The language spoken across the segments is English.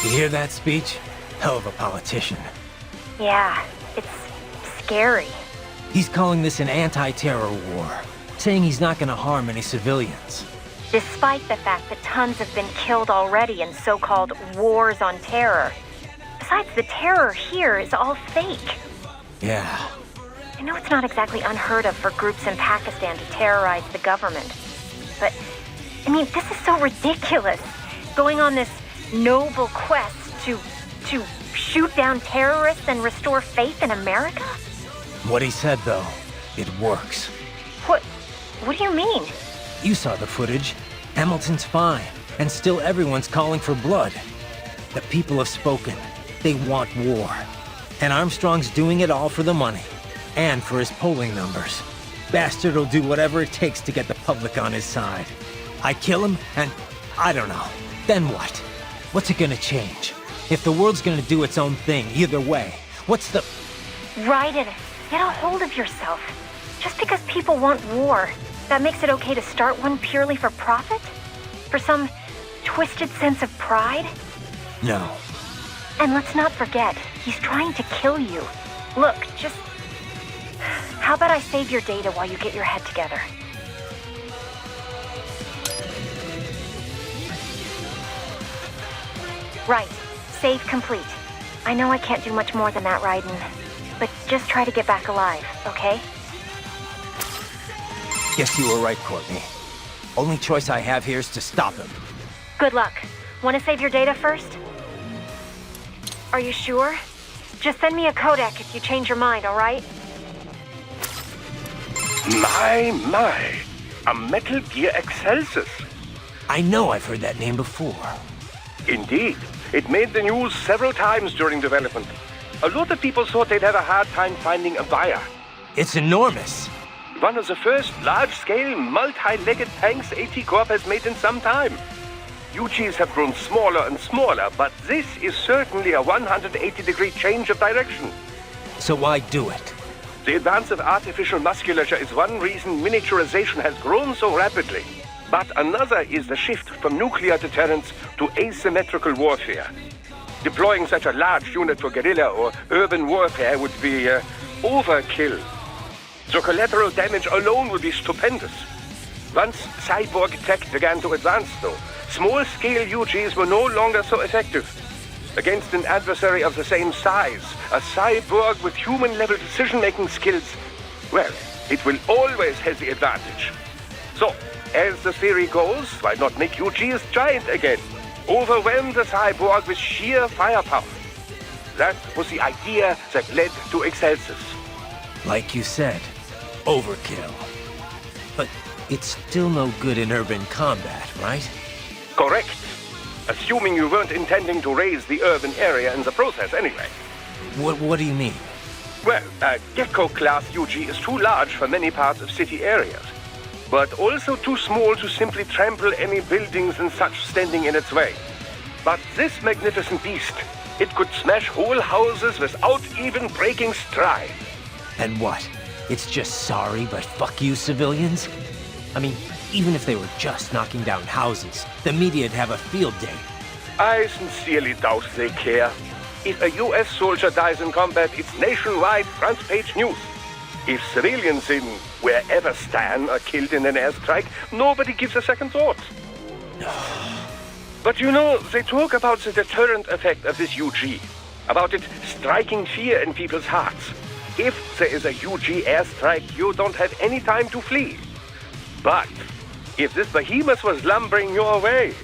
You hear that speech? Hell of a politician. Yeah, it's scary. He's calling this an anti-terror war, saying he's not gonna harm any civilians. Despite the fact that tons have been killed already in so-called wars on terror. Besides, the terror here is all fake. Yeah. I know it's not exactly unheard of for groups in Pakistan to terrorize the government. But, I mean, this is so ridiculous. Going on this noble quest to shoot down terrorists and restore faith in America? What he said, though, it works. What do you mean? You saw the footage. Hamilton's fine, and still everyone's calling for blood. The people have spoken. They want war. And Armstrong's doing it all for the money. And for his polling numbers. Bastard will do whatever it takes to get the public on his side. I kill him, and I don't know. Then what? What's it gonna change? If the world's gonna do its own thing, either way, what's the... Right it. Get a hold of yourself. Just because people want war, that makes it okay to start one purely for profit? For some twisted sense of pride? No. And let's not forget, he's trying to kill you. Look, just... How about I save your data while you get your head together? Right. Save complete. I know I can't do much more than that, Raiden. But just try to get back alive, okay? Guess you were right, Courtney. Only choice I have here is to stop him. Good luck. Want to save your data first? Are you sure? Just send me a codec if you change your mind, all right? My. A Metal Gear Excelsis. I know I've heard that name before. Indeed. It made the news several times during development. A lot of people thought they'd have a hard time finding a buyer. It's enormous. One of the first large-scale, multi-legged tanks AT Corp has made in some time. UGs have grown smaller and smaller, but this is certainly a 180-degree change of direction. So why do it? The advance of artificial musculature is one reason miniaturization has grown so rapidly. But another is the shift from nuclear deterrence to asymmetrical warfare. Deploying such a large unit for guerrilla or urban warfare would be overkill. The collateral damage alone would be stupendous. Once cyborg tech began to advance, though, small-scale UGs were no longer so effective. Against an adversary of the same size, a cyborg with human-level decision-making skills, well, it will always have the advantage. So, as the theory goes, why not make UGs giant again? Overwhelm the cyborg with sheer firepower. That was the idea that led to Excelsis. Like you said, overkill. But it's still no good in urban combat, right? Correct. Assuming you weren't intending to raise the urban area in the process anyway. What do you mean? Well, a Gecko-class UG is too large for many parts of city areas, but also too small to simply trample any buildings and such standing in its way. But this magnificent beast, it could smash whole houses without even breaking stride. And what? It's just sorry, but fuck you civilians? I mean, even if they were just knocking down houses, the media'd have a field day. I sincerely doubt they care. If a US soldier dies in combat, it's nationwide front-page news. If civilians in wherever Stan are killed in an airstrike, nobody gives a second thought. But you know, they talk about the deterrent effect of this UG, about it striking fear in people's hearts. If there is a UG airstrike, you don't have any time to flee. But if this behemoth was lumbering your way...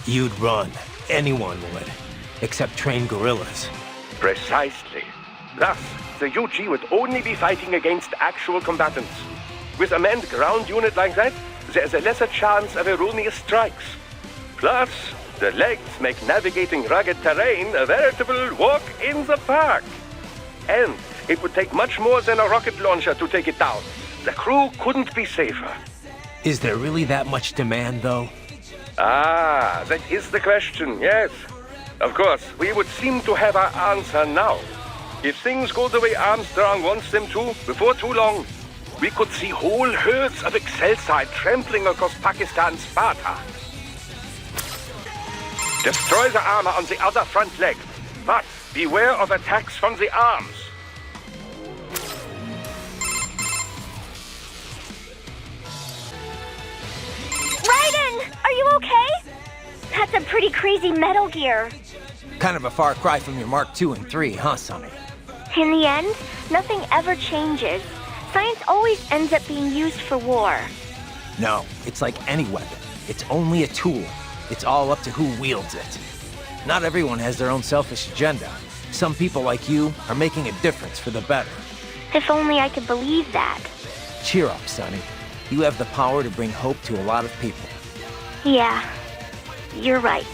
You'd run. Anyone would. Except trained guerrillas. Precisely. Thus, the UG would only be fighting against actual combatants. With a manned ground unit like that, there's a lesser chance of erroneous strikes. Plus, the legs make navigating rugged terrain a veritable walk in the park. And it would take much more than a rocket launcher to take it down. The crew couldn't be safer. Is there really that much demand, though? Ah, that is the question, yes. Of course, we would seem to have our answer now. If things go the way Armstrong wants them to, before too long, we could see whole herds of Excelsi trampling across Pakistan's Sparta. Destroy the armor on the other front leg, but beware of attacks from the arms. Raiden! Are you okay? That's a pretty crazy Metal Gear. Kind of a far cry from your Mark II and III, huh, Sonny? In the end, nothing ever changes. Science always ends up being used for war. No, it's like any weapon. It's only a tool. It's all up to who wields it. Not everyone has their own selfish agenda. Some people like you are making a difference for the better. If only I could believe that. Cheer up, Sonny. You have the power to bring hope to a lot of people. Yeah, you're right.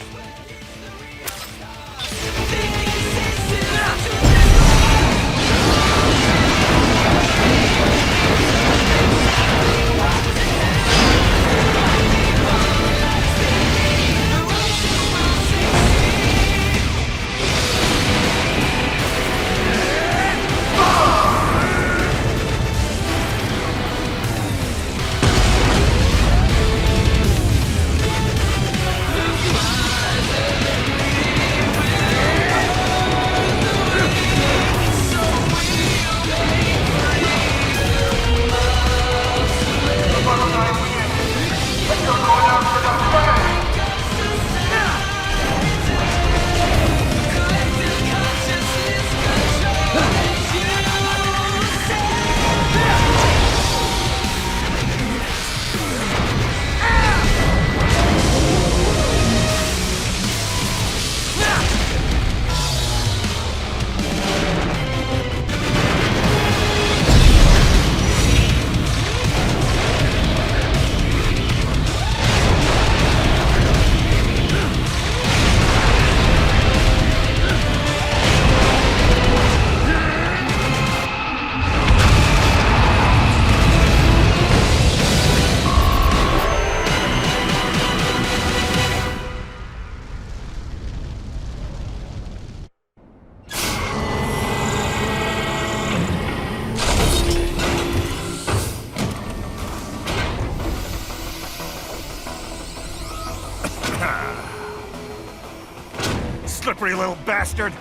Slippery little bastard!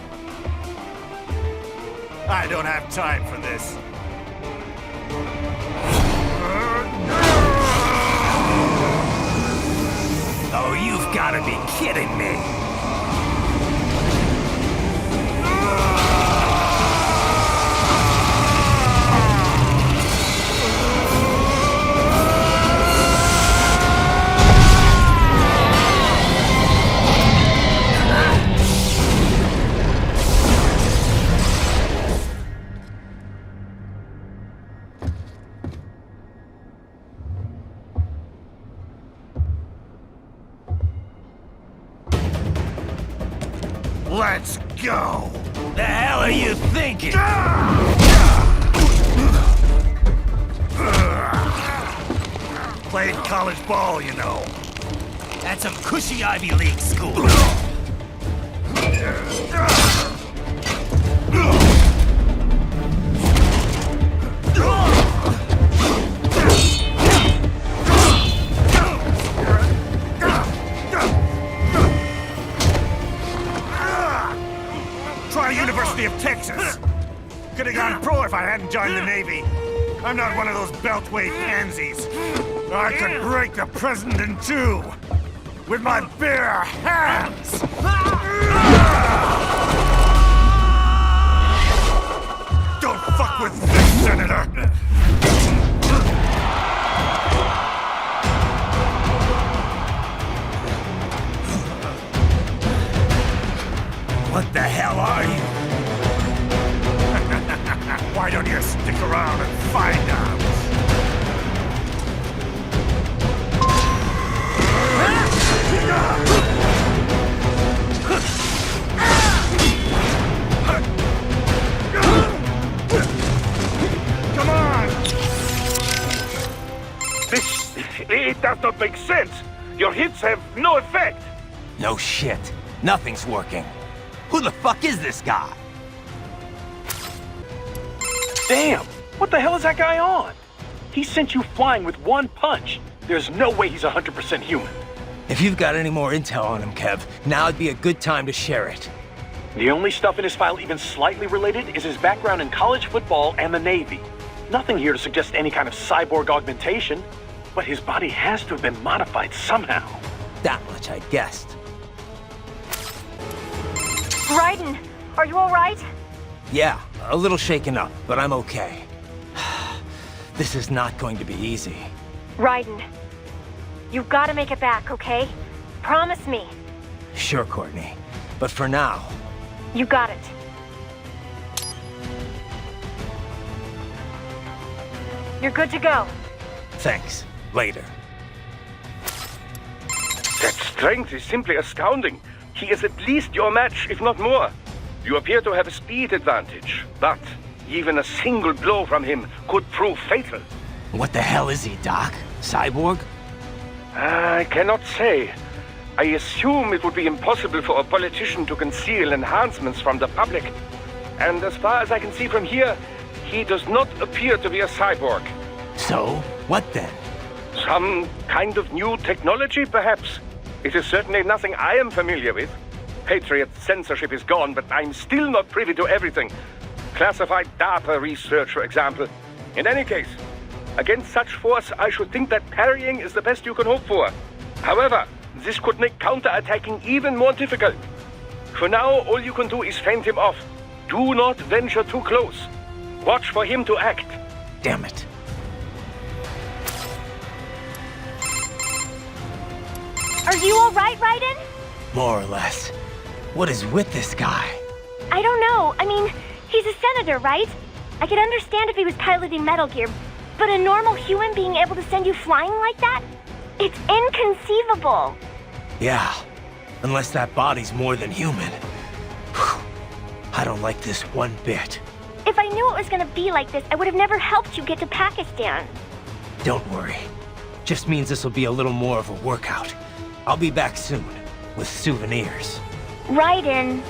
I don't have time for this. Oh, you've got to be kidding me! Let's go! The hell are you thinking? Played college ball, you know. That's some cushy Ivy League school. University of Texas. Could have gone pro if I hadn't joined the Navy. I'm not one of those beltway pansies. I could break the president in two with my bare hands. Don't fuck with this, Senator. What the hell are you? Why don't you stick around and find out? Come on! It does not make sense. Your hits have no effect. No shit. Nothing's working. Who the fuck is this guy? Damn! What the hell is that guy on? He sent you flying with one punch. There's no way he's 100% human. If you've got any more intel on him, Kev, now'd be a good time to share it. The only stuff in his file even slightly related is his background in college football and the Navy. Nothing here to suggest any kind of cyborg augmentation, but his body has to have been modified somehow. That much I guessed. Raiden, are you alright? Yeah, a little shaken up, but I'm okay. This is not going to be easy. Raiden, you've got to make it back, okay? Promise me. Sure, Courtney. But for now... You got it. You're good to go. Thanks. Later. That strength is simply astounding. He is at least your match, if not more. You appear to have a speed advantage, but even a single blow from him could prove fatal. What the hell is he, Doc? Cyborg? I cannot say. I assume it would be impossible for a politician to conceal enhancements from the public. And as far as I can see from here, he does not appear to be a cyborg. So, what then? Some kind of new technology, perhaps? It is certainly nothing I am familiar with. Patriot censorship is gone, but I'm still not privy to everything. Classified data research, for example. In any case, against such force, I should think that parrying is the best you can hope for. However, this could make counterattacking even more difficult. For now, all you can do is fend him off. Do not venture too close. Watch for him to act. Damn it. Are you alright, Raiden? More or less. What is with this guy? I don't know. I mean, he's a senator, right? I could understand if he was piloting Metal Gear, but a normal human being able to send you flying like that? It's inconceivable. Yeah, unless that body's more than human. Whew. I don't like this one bit. If I knew it was gonna be like this, I would have never helped you get to Pakistan. Don't worry. Just means this will be a little more of a workout. I'll be back soon, with souvenirs. Raiden,